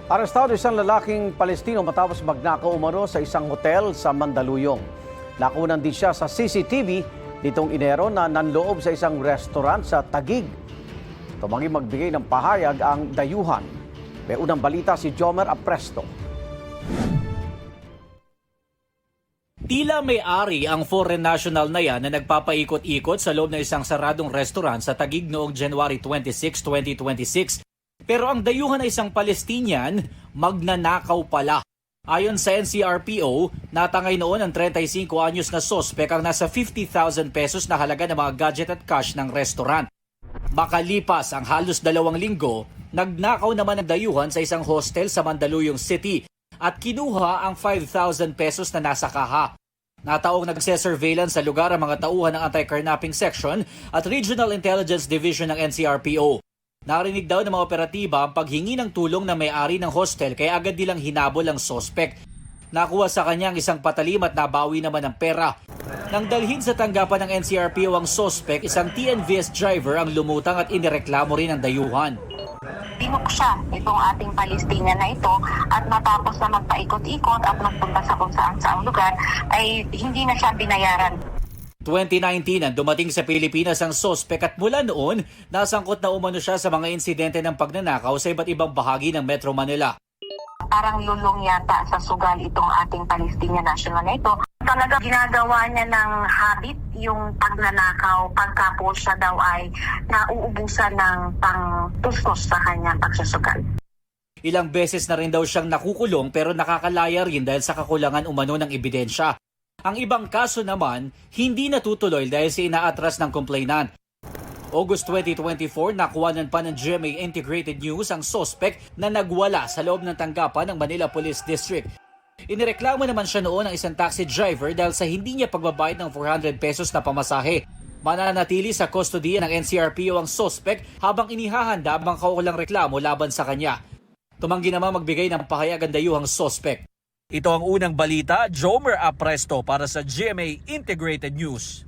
Arestado isang lalaking Palestino matapos magnakaw umano sa isang hotel sa Mandaluyong. Nakunan din siya sa CCTV nitong Enero na nanloob sa isang restaurant sa Taguig. Tumanging magbigay ng pahayag ang dayuhan. May unang balita si Jomer Apresto. Tila may-ari ang foreign national na yan na nagpapaikot-ikot sa loob ng isang saradong restaurant sa Taguig noong January 26, 2026. Pero ang dayuhan ay isang Palestinian, magnanakaw pala. Ayon sa NCRPO, natangay noon ang 35 anyos na sospek ang nasa 50,000 pesos na halaga ng mga gadget at cash ng restaurant. Makalipas ang halos 2 linggo, nagnakaw naman ang dayuhan sa isang hostel sa Mandaluyong City at kinuha ang 5,000 pesos na nasa kaha. Nataong nagse-surveillance sa lugar ang mga tauhan ng Anti-Carnapping Section at Regional Intelligence Division ng NCRPO. Narinig daw ng mga operatiba ang paghingi ng tulong na may-ari ng hostel kaya agad nilang hinabol ang sospek. Nakuha sa kanya ang isang patalim at nabawi naman ang pera. Nang dalhin sa tanggapan ng NCRPO ang sospek, isang TNVS driver ang lumutang at inireklamo rin ang dayuhan. Binuk siya itong ating Palestinian na ito at matapos na magpaikot-ikot at magpunta sa kung saan lugar ay hindi na siya binayaran. 2019 nang dumating sa Pilipinas ang sospek at mula noon, nasangkot na umano siya sa mga insidente ng pagnanakaw sa iba't ibang bahagi ng Metro Manila. Parang lulong yata sa sugal itong ating Palestinian national na ito. Talaga ginagawa niya ng habit yung pagnanakaw pagkapos siya daw ay nauubusan ng pang-tustos sa kanyang pagsusugal. Ilang beses na rin daw siyang nakukulong pero nakakalaya rin dahil sa kakulangan umano ng ebidensya. Ang ibang kaso naman, hindi natutuloy dahil sa inaatras ng complainant. August 2024, nakuhanan pa ng GMA Integrated News ang sospek na nagwala sa loob ng tanggapan ng Manila Police District. Inireklamo naman siya noon ng isang taxi driver dahil sa hindi niya pagbabayad ng 400 pesos na pamasahe. Mananatili sa kustodiya ng NCRPO ang sospek habang inihahanda ang kaukulang reklamo laban sa kanya. Tumanggi naman magbigay ng pahayag ang dayuhang sospek. Ito ang unang balita, Jomer Apresto para sa GMA Integrated News.